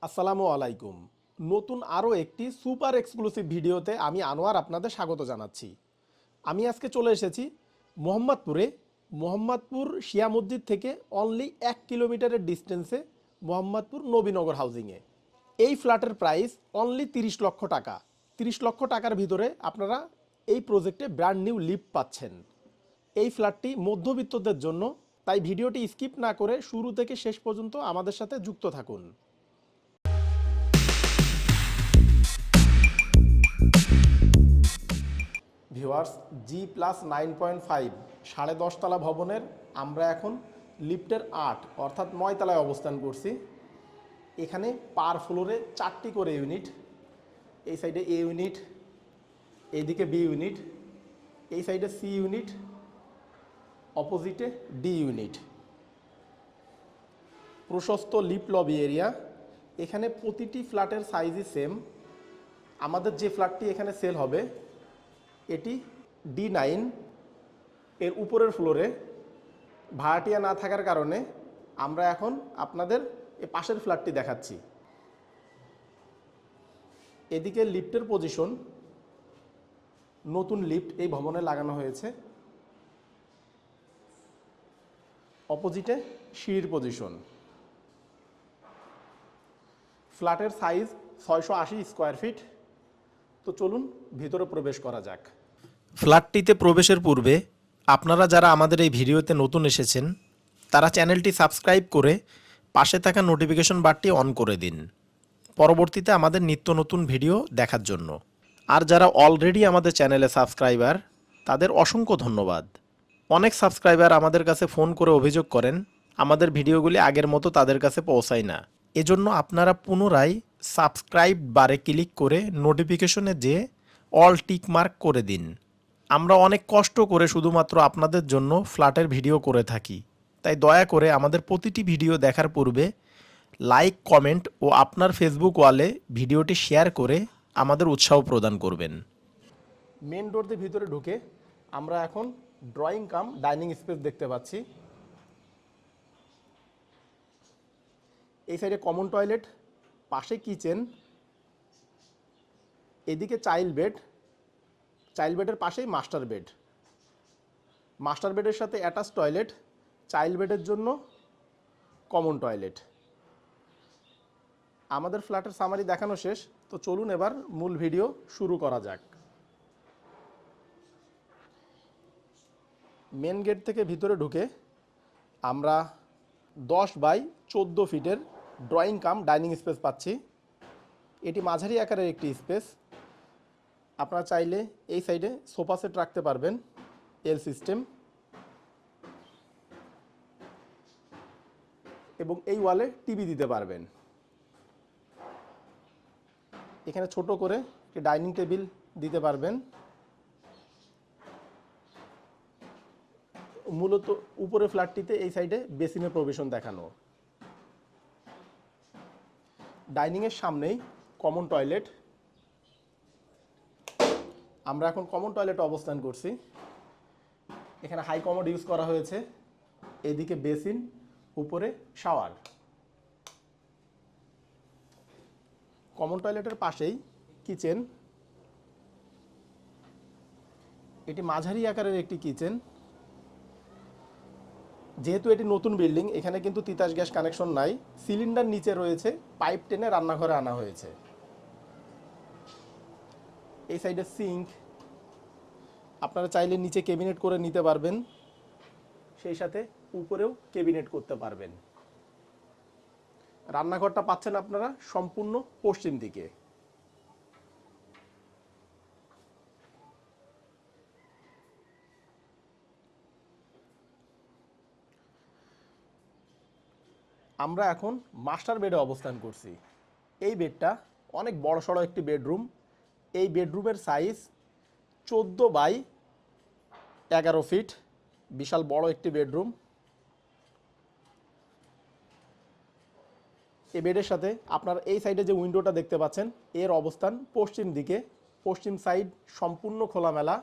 আসসালামু আলাইকুম। নতুন আরও একটি সুপার এক্সক্লুসিভ ভিডিওতে আমি আনোয়ার আপনাদের স্বাগত জানাচ্ছি। আমি আজকে চলে এসেছি মোহাম্মদপুরে। মোহাম্মদপুর শিয়া মসজিদ থেকে অনলি 1 কিলোমিটারের ডিস্টেন্সে মোহাম্মদপুর নবীনগর হাউজিংয়ে। এই ফ্ল্যাটের প্রাইস অনলি 30 লক্ষ টাকা। 30 লক্ষ টাকার ভিতরে আপনারা এই প্রজেক্টে ব্র্যান্ড নিউ লিফট পাচ্ছেন। এই ফ্ল্যাটটি মধ্যবিত্তদের জন্য, তাই ভিডিওটি স্কিপ না করে শুরু থেকে শেষ পর্যন্ত আমাদের সাথে যুক্ত থাকুন। ভিউয়ার্স, G+9.5 10.5 তলা ভবনের আমরা এখন লিফটের 8 অর্থাৎ 9 তলায় অবস্থান করছি। এখানে পার ফ্লোরে 4টি করে ইউনিট। এই সাইডে এ ইউনিট, এইদিকে বি ইউনিট, এই সাইডে সি ইউনিট, অপোজিটে ডি ইউনিট। প্রশস্ত লিফট লবি এরিয়া। এখানে প্রতিটি ফ্ল্যাটের সাইজই সেম। আমাদের যে ফ্ল্যাটটি এখানে সেল হবে এটি D9 এর উপরের ফ্লোরে। ভাড়াটিয়া না থাকার কারণে আমরা এখন আপনাদের এই পাশের ফ্ল্যাটটি দেখাচ্ছি। এদিকে লিফটের পজিশন, নতুন লিফট এই ভবনে লাগানো হয়েছে। অপোজিটে সিঁড়ির পজিশন। ফ্ল্যাটের সাইজ 680 স্কোয়ার ফিট। তো চলুন ভিতরে প্রবেশ করা যাক। ফ্ল্যাটটিতে প্রবেশের পূর্বে আপনারা যারা আমাদের এই ভিডিওতে নতুন এসেছেন তারা চ্যানেলটি সাবস্ক্রাইব করে পাশে থাকা নোটিফিকেশন বারটি অন করে দিন, পরবর্তীতে আমাদের নিত্য নতুন ভিডিও দেখার জন্য। আর যারা অলরেডি আমাদের চ্যানেলে সাবস্ক্রাইবার তাদের অসংখ্য ধন্যবাদ। অনেক সাবস্ক্রাইবার আমাদের কাছে ফোন করে অভিযোগ করেন আমাদের ভিডিওগুলি আগের মতো তাদের কাছে পৌঁছায় না। এজন্য আপনারা পুনরায় সাবস্ক্রাইব বারে ক্লিক করে নোটিফিকেশনে যে অল টিক মার্ক করে দিন। আমরা অনেক কষ্ট করে শুধুমাত্র আপনাদের জন্য ফ্ল্যাটের ভিডিও করে থাকি, তাই দয়া করে আমাদের প্রতিটি ভিডিও দেখার পূর্বে লাইক, কমেন্ট ও আপনার ফেসবুক ওয়ালে ভিডিওটি শেয়ার করে আমাদের উৎসাহ প্রদান করবেন। মেন ডোর দিয়ে ভিতরে ঢুকে আমরা এখন ড্রয়িং কাম ডাইনিং স্পেস দেখতে পাচ্ছি। এই সাইডে কমন টয়লেট, পাশে কিচেন, এদিকে চাইল্ড বেড, চাইল্ড বেডের পাশেই মাস্টার বেড। মাস্টার বেডের সাথে অ্যাটাচ টয়লেট, চাইল্ড বেডের জন্য কমন টয়লেট। আমাদের ফ্ল্যাটের সামারি দেখানো শেষ, তো চলুন এবার মূল ভিডিও শুরু করা যাক। মেন গেট থেকে ভিতরে ঢুকে আমরা 10x14 ফিটের ড্রয়িং কাম ডাইনিং স্পেস পাচ্ছি। এটি মাঝারি আকারের একটি স্পেস। আপনারা চাইলে এই সাইডে সোফা সেট রাখতে পারবেন, এল সিস্টেম, এবং এই ওয়ালে টিভি দিতে পারবেন। এখানে ছোট করে একটি ডাইনিং টেবিল দিতে পারবেন। মূলত উপরে ফ্ল্যাটটিতে এই সাইডে বেসিনের প্রভিশন দেখানো। ডাইনিংয়ের সামনেই কমন টয়লেট। আমরা এখন কমন টয়লেটে অবস্থান করছি। এখানে হাই কমোড ইউজ করা হয়েছে। এদিকে বেসিন, উপরে শাওয়ার। কমন টয়লেটের পাশেই কিচেন। এটি মাঝারি আকারের একটি কিচেন। যেহেতু এটি নতুন বিল্ডিং, এখানে কিন্তু তিতাস গ্যাস কানেকশন নাই। সিলিন্ডার নিচে রয়েছে, পাইপ টেনে রান্নাঘরে আনা হয়েছে। এই সাইডে সিঙ্ক। আপনারা চাইলে নিচে ক্যাবিনেট করে নিতে পারবেন, সেই সাথে উপরেও ক্যাবিনেট করতে পারবেন। রান্নাঘরটা পাচ্ছেন আপনারা সম্পূর্ণ পশ্চিম দিকে। আমরা এখন মাস্টার বেডে অবস্থান করছি। এই বেডটা অনেক বড়সড় একটি বেডরুম। এই বেডরুমের সাইজ 14x11 ফিট, বিশাল বড় একটি বেডরুম। এই বেডের সাথে আপনার এই সাইডে যে উইন্ডোটা দেখতে পাচ্ছেন এর অবস্থান পশ্চিম দিকে। পশ্চিম সাইড সম্পূর্ণ খোলামেলা।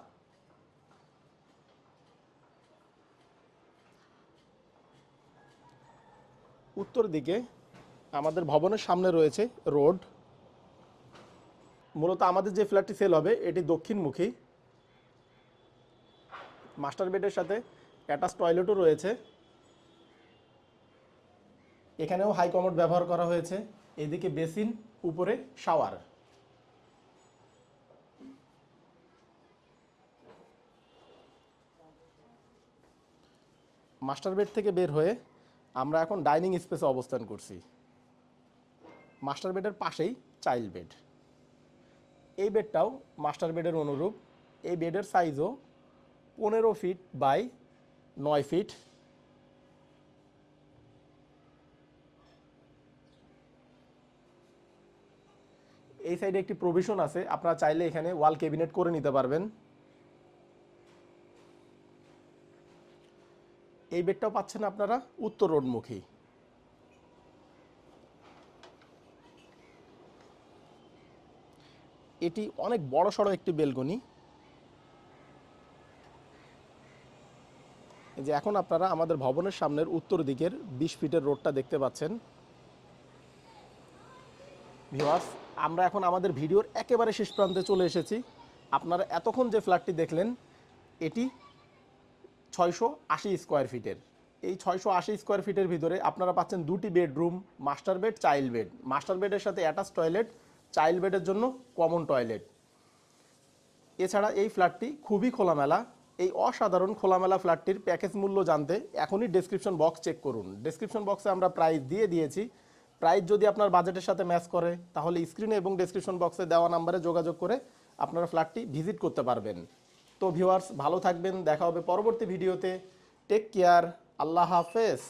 উত্তর দিকে আমাদের ভবনের সামনে রয়েছে রোড। মূলত আমাদের যে ফ্ল্যাটটি সেল হবে এটি দক্ষিণমুখী। মাস্টার বেডের সাথে অ্যাটাচ টয়লেটও রয়েছে। এখানেও হাই কমোড ব্যবহার করা হয়েছে। এদিকে বেসিন, উপরে শাওয়ার। মাস্টার বেড থেকে বের হয়ে আমরা এখন ডাইনিং স্পেসে অবস্থান করছি। মাস্টার বেডের পাশেই চাইল্ড বেড। এই বেডটাও মাস্টার বেডের অনুরূপ। এই বেডের সাইজও 15 ফিট বাই 9 ফিট। এই সাইডে একটি প্রভিশন আছে, আপনারা চাইলে এখানে ওয়াল ক্যাবিনেট করে নিতে পারবেন। এই বেডটাও পাচ্ছেন আপনারা উত্তর রোডমুখী। এটি অনেক বড় সড়ো একটি বেলকনি। এই যে এখন আপনারা আমাদের ভবনের সামনের উত্তর দিকের 20 ফিটের রোডটা দেখতে পাচ্ছেন। ভিউয়ার্স, আমরা এখন আমাদের ভিডিওর একেবারে শেষ প্রান্তে চলে এসেছি। আপনারা এতক্ষণ যে ফ্ল্যাটটি দেখলেন এটি 680 স্কোয়ার ফিটের। এই 680 স্কোয়ার ফিটের ভিতরে আপনারা পাচ্ছেন দুটি bedroom, master bed, child bed. Master বেডের সাথে অ্যাটাচ টয়লেট, চাইল্ড বেডের জন্য কমন টয়লেট। এছাড়া এই ফ্ল্যাটটি খুবই খোলামেলা। এই অসাধারণ খোলামেলা ফ্ল্যাটটির প্যাকেজ মূল্য জানতে এখনই ডেসক্রিপশন বক্স চেক করুন। ডেসক্রিপশন বক্সে আমরা প্রাইস দিয়ে দিয়েছি। প্রাইস যদি আপনার বাজেটের সাথে ম্যাচ করে তাহলে স্ক্রিনে এবং ডেসক্রিপশন বক্সে দেওয়া নাম্বারে যোগাযোগ করে আপনারা ফ্ল্যাটটি ভিজিট করতে পারবেন। তো ভিউয়ার্স, ভালো থাকবেন, দেখা হবে পরবর্তী ভিডিওতে। টেক কেয়ার, আল্লাহ হাফেজ।